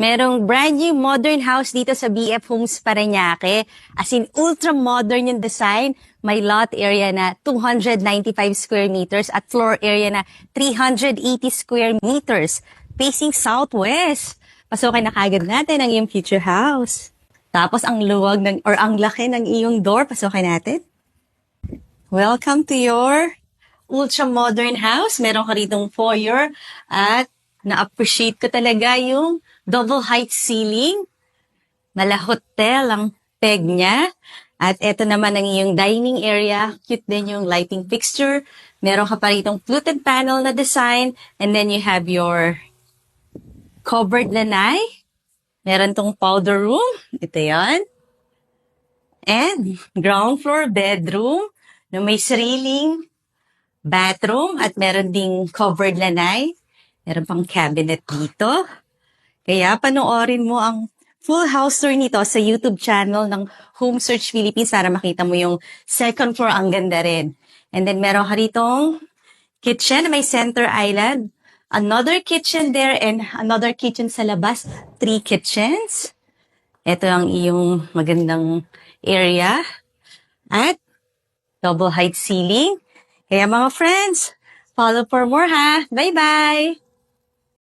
Merong brand new modern house dito sa BF Homes Parañaque. As in, ultra-modern yung design. May lot area na 295 square meters at floor area na 380 square meters. Facing southwest. Pasukin na kagad natin ang iyong future house. Tapos ang luwag or ang laki ng iyong door. Pasukin natin. Welcome to your ultra-modern house. Meron ka ritong foyer at na-appreciate ko talaga yung double height ceiling. Mala hotel ang peg niya. At eto naman ang iyong dining area. Cute din yung lighting fixture. Meron ka pa ritong fluted panel na design. And then you have your covered lanai. Meron tong powder room. Ito yan. And ground floor bedroom na may sariling bathroom at meron ding covered lanai. Meron pang cabinet dito. Kaya panoorin mo ang full house tour nito sa YouTube channel ng Home Search Philippines para makita mo yung second floor. Ang ganda rin. And then meron ka ritong kitchen na may center island. Another kitchen there and another kitchen sa labas. 3 kitchens. Ito ang iyong magandang area. At double height ceiling. Kaya mga friends, follow for more ha. Bye-bye!